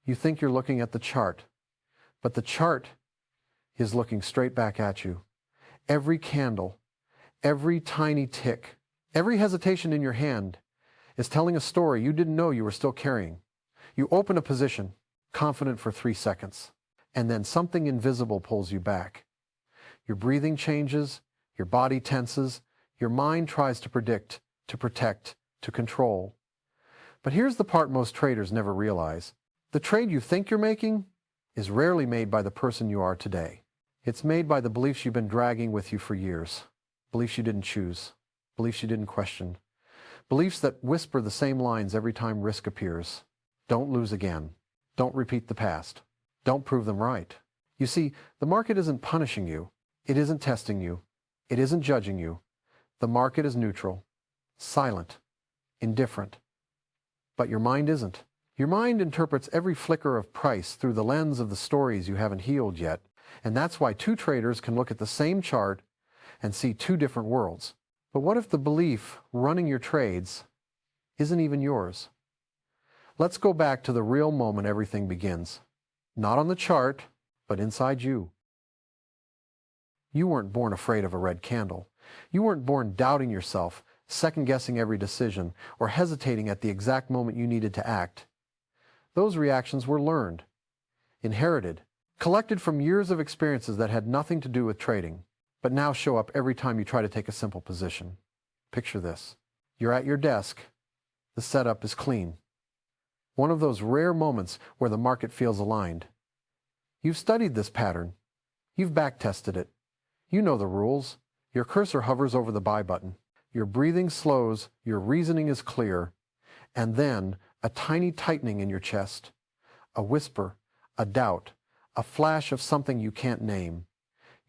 You think you're looking at the chart, but the chart is looking straight back at you. Every candle, every tiny tick, every hesitation in your hand is telling a story you didn't know you were still carrying. You open a position, confident for 3 seconds, and then something invisible pulls you back. Your breathing changes, your body tenses, your mind tries to predict, to protect, to control. But here's the part most traders never realize. The trade you think you're making is rarely made by the person you are today. It's made by the beliefs you've been dragging with you for years. Beliefs you didn't choose. Beliefs you didn't question. Beliefs that whisper the same lines every time risk appears. Don't lose again. Don't repeat the past. Don't prove them right. You see, the market isn't punishing you. It isn't testing you. It isn't judging you. The market is neutral, silent, indifferent. But your mind isn't. Your mind interprets every flicker of price through the lens of the stories you haven't healed yet, and that's why two traders can look at the same chart and see two different worlds. But what if the belief running your trades isn't even yours? Let's go back to the real moment everything begins. Not on the chart, but inside you. You weren't born afraid of a red candle. You weren't born doubting yourself, second-guessing every decision, or hesitating at the exact moment you needed to act. Those reactions were learned, inherited, collected from years of experiences that had nothing to do with trading, but now show up every time you try to take a simple position. Picture this. You're at your desk. The setup is clean. One of those rare moments where the market feels aligned. You've studied this pattern. You've back-tested it. You know the rules. Your cursor hovers over the buy button. Your breathing slows, your reasoning is clear, and then a tiny tightening in your chest, a whisper, a doubt, a flash of something you can't name.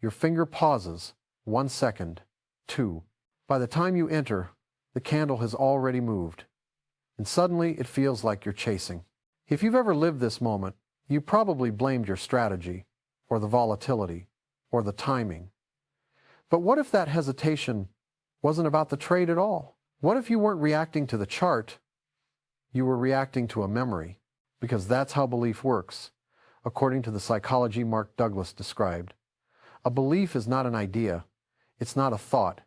Your finger pauses, 1 second, 2. By the time you enter, the candle has already moved, and suddenly it feels like you're chasing. If you've ever lived this moment, you probably blamed your strategy, or the volatility, or the timing. But what if that hesitation wasn't about the trade at all? What if you weren't reacting to the chart? You were reacting to a memory, because that's how belief works, according to the psychology Mark Douglas described. A belief is not an idea. It's not a thought.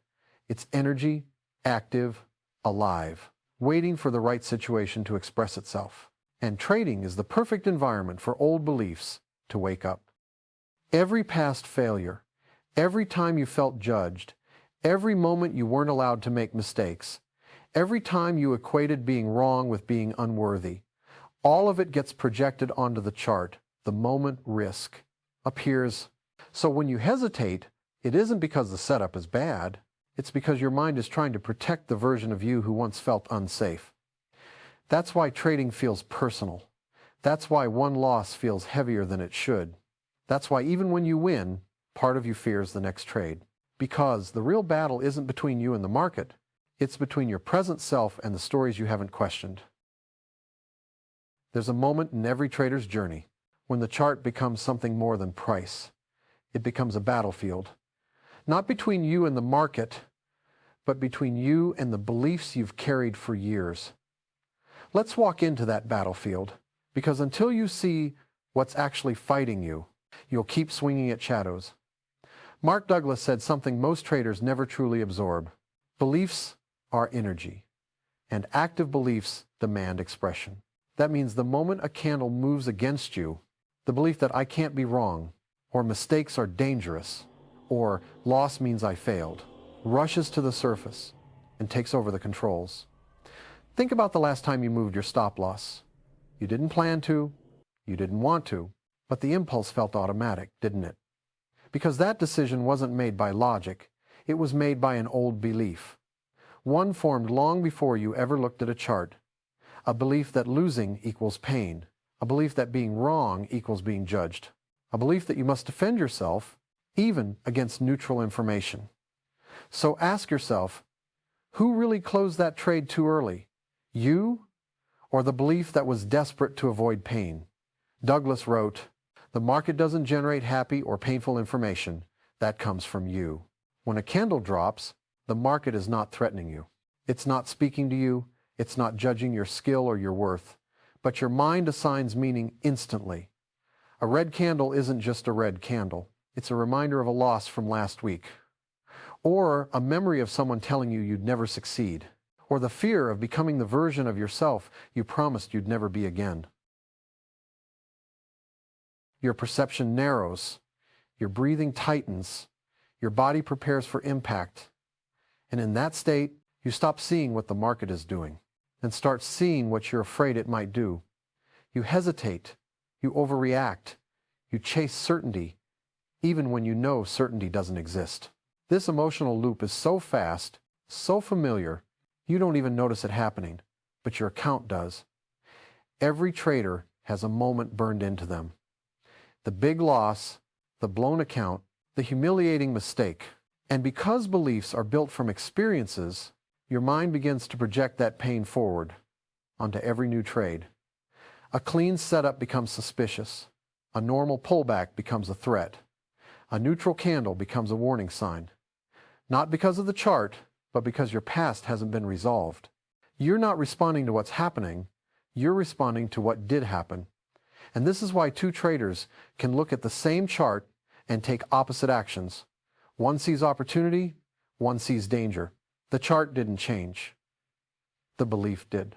It's energy, active, alive, waiting for the right situation to express itself. And trading is the perfect environment for old beliefs to wake up. Every past failure, every time you felt judged, every moment you weren't allowed to make mistakes, every time you equated being wrong with being unworthy, all of it gets projected onto the chart. The moment risk appears. So when you hesitate, it isn't because the setup is bad. It's because your mind is trying to protect the version of you who once felt unsafe. That's why trading feels personal. That's why one loss feels heavier than it should. That's why even when you win, part of you fears the next trade. Because the real battle isn't between you and the market. It's between your present self and the stories you haven't questioned. There's a moment in every trader's journey when the chart becomes something more than price. It becomes a battlefield. Not between you and the market, but between you and the beliefs you've carried for years. Let's walk into that battlefield, because until you see what's actually fighting you, you'll keep swinging at shadows. Mark Douglas said something most traders never truly absorb. Beliefs are energy, and active beliefs demand expression. That means the moment a candle moves against you, the belief that I can't be wrong, or mistakes are dangerous, or loss means I failed, rushes to the surface and takes over the controls. Think about the last time you moved your stop loss. You didn't plan to, you didn't want to, but the impulse felt automatic, didn't it? Because that decision wasn't made by logic, it was made by an old belief. One formed long before you ever looked at a chart. A belief that losing equals pain. A belief that being wrong equals being judged. A belief that you must defend yourself, even against neutral information. So ask yourself, who really closed that trade too early? You, or the belief that was desperate to avoid pain? Douglas wrote, "The market doesn't generate happy or painful information. That comes from you." When a candle drops, the market is not threatening you. It's not speaking to you. It's not judging your skill or your worth. but your mind assigns meaning instantly. A red candle isn't just a red candle. It's a reminder of a loss from last week, or a memory of someone telling you you'd never succeed, or the fear of becoming the version of yourself you promised you'd never be again. Your perception narrows, your breathing tightens, your body prepares for impact, and in that state, you stop seeing what the market is doing and start seeing what you're afraid it might do. You hesitate, you overreact, you chase certainty, even when you know certainty doesn't exist. This emotional loop is so fast, so familiar, you don't even notice it happening, but your account does. Every trader has a moment burned into them. The big loss, the blown account, the humiliating mistake. And because beliefs are built from experiences, your mind begins to project that pain forward onto every new trade. A clean setup becomes suspicious. A normal pullback becomes a threat. A neutral candle becomes a warning sign. Not because of the chart, but because your past hasn't been resolved. You're not responding to what's happening, you're responding to what did happen. And this is why two traders can look at the same chart and take opposite actions. One sees opportunity, one sees danger. The chart didn't change. The belief did.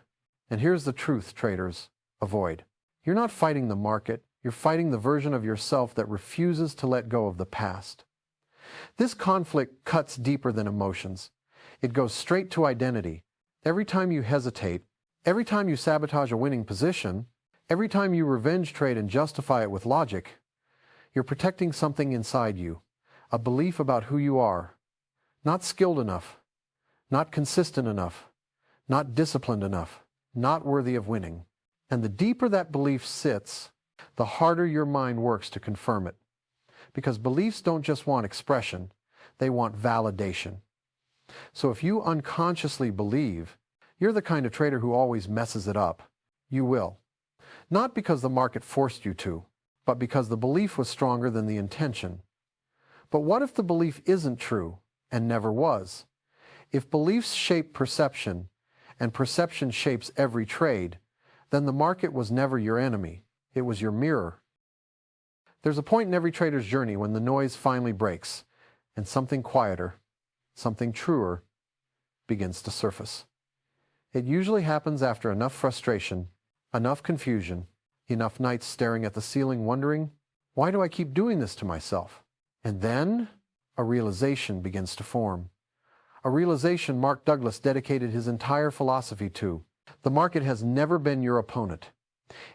And here's the truth, traders avoid. You're not fighting the market, you're fighting the version of yourself that refuses to let go of the past. This conflict cuts deeper than emotions. It goes straight to identity. Every time you hesitate, every time you sabotage a winning position, every time you revenge trade and justify it with logic, you're protecting something inside you, a belief about who you are. Not skilled enough, not consistent enough, not disciplined enough, not worthy of winning. And the deeper that belief sits, the harder your mind works to confirm it. Because beliefs don't just want expression, they want validation. So if you unconsciously believe you're the kind of trader who always messes it up, you will. Not because the market forced you to, but because the belief was stronger than the intention. But what if the belief isn't true and never was? If beliefs shape perception, and perception shapes every trade, then the market was never your enemy. It was your mirror. There's a point in every trader's journey when the noise finally breaks, and something quieter, something truer, begins to surface. It usually happens after enough frustration, enough confusion, enough nights staring at the ceiling wondering, why do I keep doing this to myself? And then a realization begins to form. A realization Mark Douglas dedicated his entire philosophy to. The market has never been your opponent.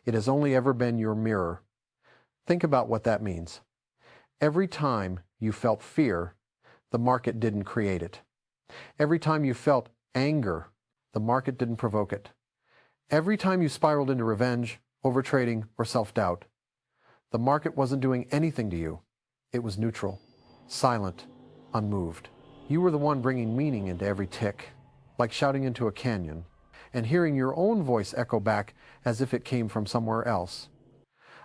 It has only ever been your mirror. Think about what that means. Every time you felt fear, the market didn't create it. Every time you felt anger, the market didn't provoke it. Every time you spiraled into revenge, overtrading, or self-doubt, the market wasn't doing anything to you. It was neutral, silent, unmoved. You were the one bringing meaning into every tick, like shouting into a canyon, and hearing your own voice echo back as if it came from somewhere else.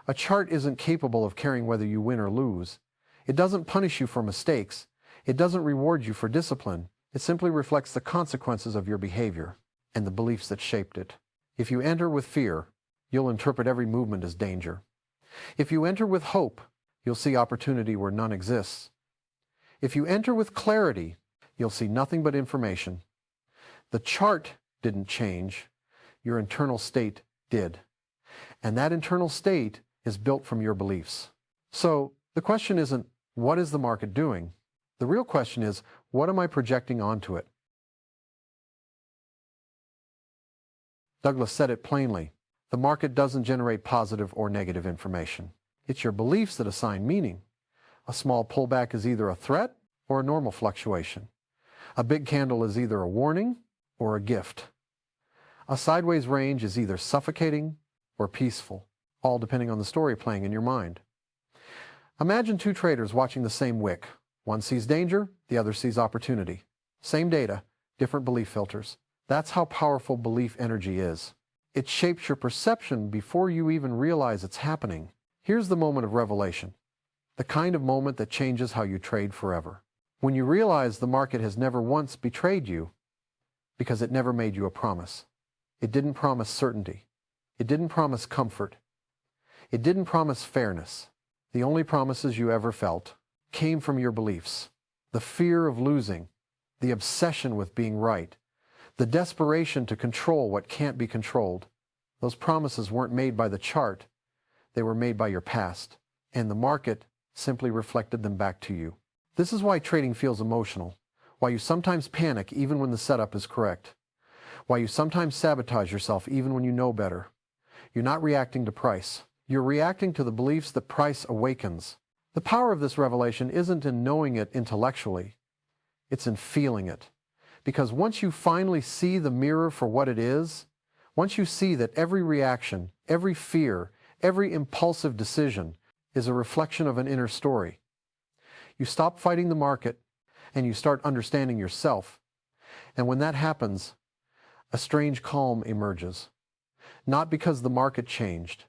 A chart isn't capable of caring whether you win or lose. It doesn't punish you for mistakes. It doesn't reward you for discipline. It simply reflects the consequences of your behavior and the beliefs that shaped it. If you enter with fear, you'll interpret every movement as danger. If you enter with hope, you'll see opportunity where none exists. If you enter with clarity, you'll see nothing but information. The chart didn't change. Your internal state did. And that internal state is built from your beliefs. So the question isn't, what is the market doing? The real question is, what am I projecting onto it? Douglas said it plainly. The market doesn't generate positive or negative information. It's your beliefs that assign meaning. A small pullback is either a threat or a normal fluctuation. A big candle is either a warning or a gift. A sideways range is either suffocating or peaceful, all depending on the story playing in your mind. Imagine two traders watching the same wick. One sees danger, the other sees opportunity. Same data, different belief filters. That's how powerful belief energy is. It shapes your perception before you even realize it's happening. Here's the moment of revelation, the kind of moment that changes how you trade forever. When you realize the market has never once betrayed you because it never made you a promise. It didn't promise certainty. It didn't promise comfort. It didn't promise fairness. The only promises you ever felt came from your beliefs. The fear of losing, the obsession with being right, the desperation to control what can't be controlled. Those promises weren't made by the chart. They were made by your past, and the market simply reflected them back to you. This is why trading feels emotional, why you sometimes panic even when the setup is correct, why you sometimes sabotage yourself even when you know better. You're not reacting to price. You're reacting to the beliefs that price awakens. The power of this revelation isn't in knowing it intellectually. It's in feeling it. Because once you finally see the mirror for what it is, once you see that every reaction, every fear, every impulsive decision is a reflection of an inner story, you stop fighting the market and you start understanding yourself. And when that happens, a strange calm emerges. Not because the market changed,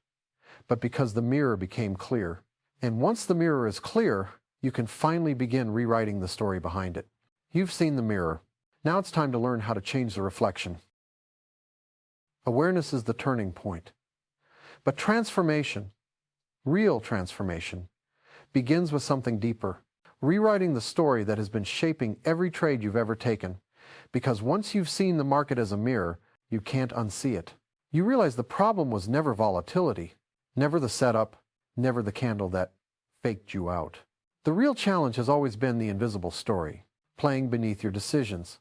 but because the mirror became clear. And once the mirror is clear, you can finally begin rewriting the story behind it. You've seen the mirror. Now it's time to learn how to change the reflection. Awareness is the turning point. But transformation, real transformation, begins with something deeper. Rewriting the story that has been shaping every trade you've ever taken. Because once you've seen the market as a mirror, you can't unsee it. You realize the problem was never volatility, never the setup, never the candle that faked you out. The real challenge has always been the invisible story, playing beneath your decisions.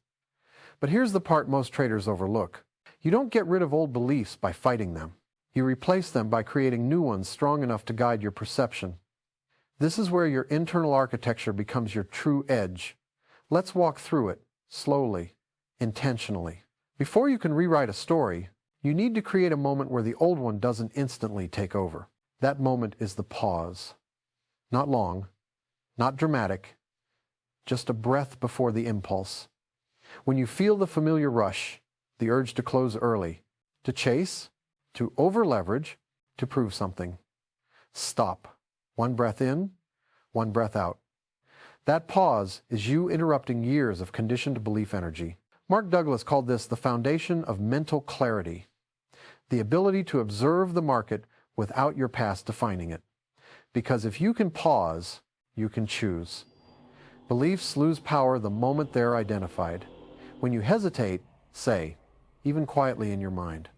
But here's the part most traders overlook. You don't get rid of old beliefs by fighting them. You replace them by creating new ones strong enough to guide your perception. This is where your internal architecture becomes your true edge. Let's walk through it, slowly, intentionally. Before you can rewrite a story, you need to create a moment where the old one doesn't instantly take over. That moment is the pause. Not long, not dramatic, just a breath before the impulse. When you feel the familiar rush, the urge to close early, to chase, to over-leverage, to prove something. Stop. One breath in, one breath out. That pause is you interrupting years of conditioned belief energy. Mark Douglas called this the foundation of mental clarity, the ability to observe the market without your past defining it. Because if you can pause, you can choose. Beliefs lose power the moment they're identified. When you hesitate, say, even quietly in your mind,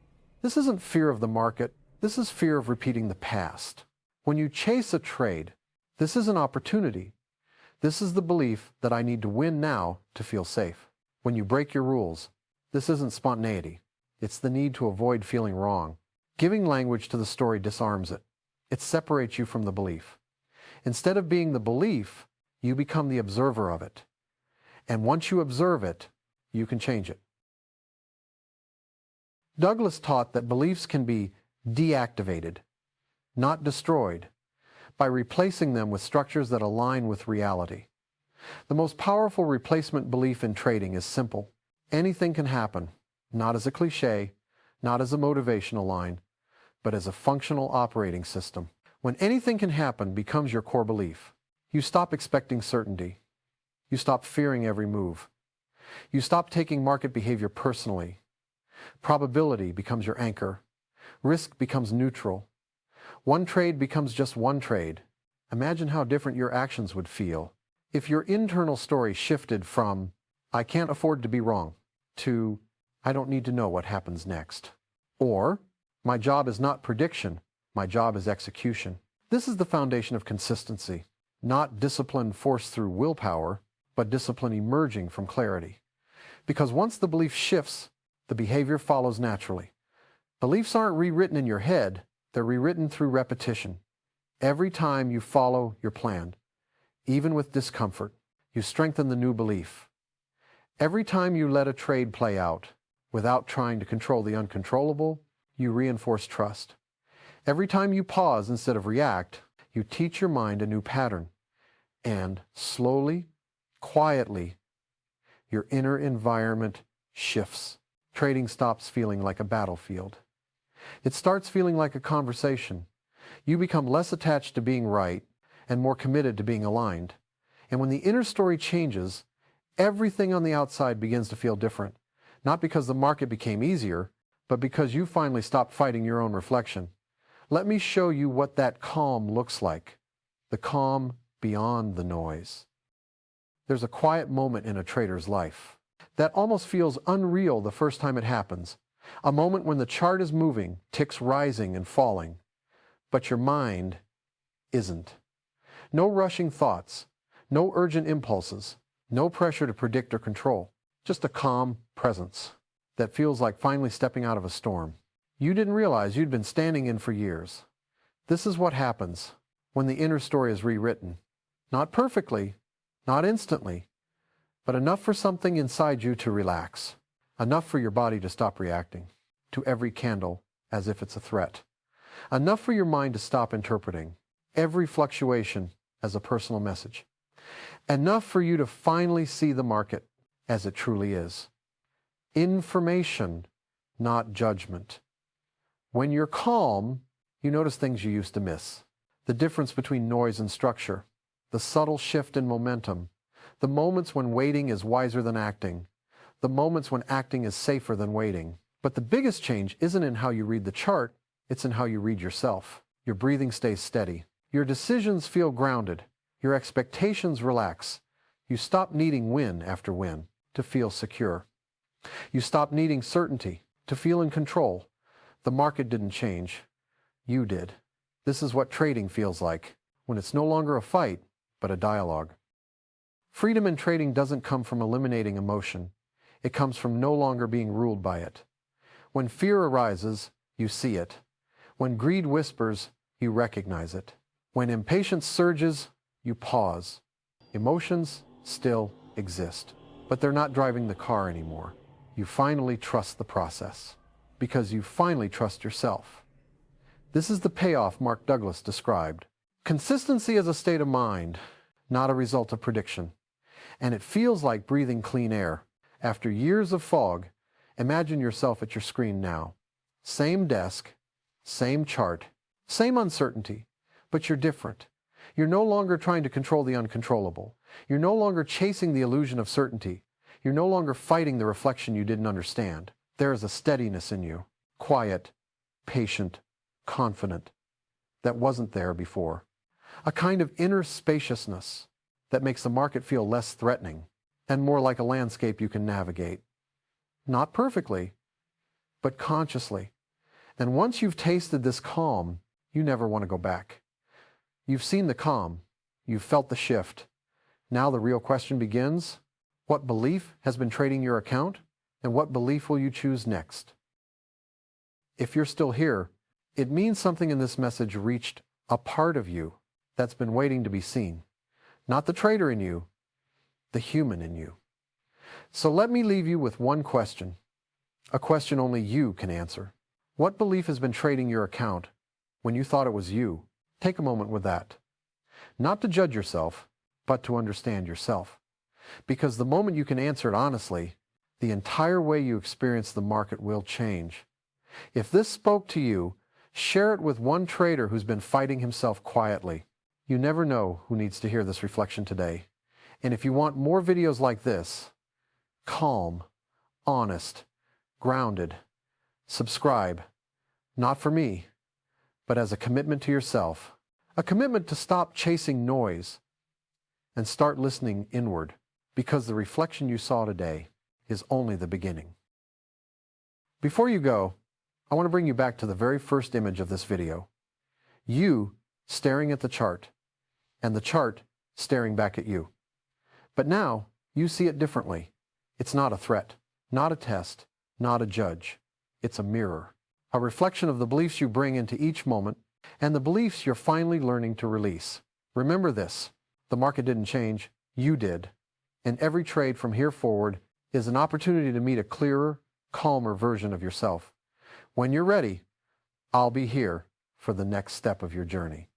this isn't fear of the market, this is fear of repeating the past. When you chase a trade, this is an opportunity. This is the belief that I need to win now to feel safe. When you break your rules, this isn't spontaneity. It's the need to avoid feeling wrong. Giving language to the story disarms it. It separates you from the belief. Instead of being the belief, you become the observer of it. And once you observe it, you can change it. Douglas taught that beliefs can be deactivated, not destroyed, by replacing them with structures that align with reality. The most powerful replacement belief in trading is simple. Anything can happen, not as a cliche, not as a motivational line, but as a functional operating system. When anything can happen becomes your core belief, you stop expecting certainty. You stop fearing every move. You stop taking market behavior personally. Probability becomes your anchor. Risk becomes neutral. One trade becomes just one trade. Imagine how different your actions would feel if your internal story shifted from, I can't afford to be wrong, to, I don't need to know what happens next. Or, my job is not prediction, my job is execution. This is the foundation of consistency, not discipline forced through willpower, but discipline emerging from clarity. Because once the belief shifts, the behavior follows naturally. Beliefs aren't rewritten in your head, they're rewritten through repetition. Every time you follow your plan, even with discomfort, you strengthen the new belief. Every time you let a trade play out, without trying to control the uncontrollable, you reinforce trust. Every time you pause instead of react, you teach your mind a new pattern. And slowly, quietly, your inner environment shifts. Trading stops feeling like a battlefield. It starts feeling like a conversation. You become less attached to being right and more committed to being aligned. And when the inner story changes, everything on the outside begins to feel different. Not because the market became easier, but because you finally stopped fighting your own reflection. Let me show you what that calm looks like. The calm beyond the noise. There's a quiet moment in a trader's life that almost feels unreal the first time it happens. A moment when the chart is moving, ticks rising and falling, but your mind isn't. No rushing thoughts, no urgent impulses, no pressure to predict or control, just a calm presence that feels like finally stepping out of a storm you didn't realize you'd been standing in for years. This is what happens when the inner story is rewritten. Not perfectly, not instantly, but enough for something inside you to relax, enough for your body to stop reacting to every candle as if it's a threat, enough for your mind to stop interpreting every fluctuation as a personal message, enough for you to finally see the market as it truly is. Information, not judgment. When you're calm, you notice things you used to miss. The difference between noise and structure, the subtle shift in momentum, the moments when waiting is wiser than acting, the moments when acting is safer than waiting. But the biggest change isn't in how you read the chart, it's in how you read yourself. Your breathing stays steady. Your decisions feel grounded. Your expectations relax. You stop needing win after win to feel secure. You stop needing certainty to feel in control. The market didn't change. You did. This is what trading feels like, when it's no longer a fight, but a dialogue. Freedom in trading doesn't come from eliminating emotion. It comes from no longer being ruled by it. When fear arises, you see it. When greed whispers, you recognize it. When impatience surges, you pause. Emotions still exist, but they're not driving the car anymore. You finally trust the process, because you finally trust yourself. This is the payoff Mark Douglas described. Consistency is a state of mind, not a result of prediction. And it feels like breathing clean air. After years of fog, imagine yourself at your screen now. Same desk, same chart, same uncertainty, but you're different. You're no longer trying to control the uncontrollable. You're no longer chasing the illusion of certainty. You're no longer fighting the reflection you didn't understand. There is a steadiness in you, quiet, patient, confident, that wasn't there before. A kind of inner spaciousness that makes the market feel less threatening and more like a landscape you can navigate. Not perfectly, but consciously. And once you've tasted this calm, you never want to go back. You've seen the calm. You've felt the shift. Now the real question begins. What belief has been trading your account? And what belief will you choose next? If you're still here, it means something in this message reached a part of you that's been waiting to be seen. Not the trader in you, the human in you. So let me leave you with one question, a question only you can answer. What belief has been trading your account when you thought it was you? Take a moment with that. Not to judge yourself, but to understand yourself. Because the moment you can answer it honestly, the entire way you experience the market will change. If this spoke to you, share it with one trader who's been fighting himself quietly. You never know who needs to hear this reflection today. And if you want more videos like this, calm, honest, grounded, subscribe, not for me, but as a commitment to yourself, a commitment to stop chasing noise and start listening inward, because the reflection you saw today is only the beginning. Before you go, I want to bring you back to the very first image of this video. You staring at the chart, and the chart staring back at you. But now, you see it differently. It's not a threat, not a test, not a judge. It's a mirror, a reflection of the beliefs you bring into each moment and the beliefs you're finally learning to release. Remember this, the market didn't change, you did. And every trade from here forward is an opportunity to meet a clearer, calmer version of yourself. When you're ready, I'll be here for the next step of your journey.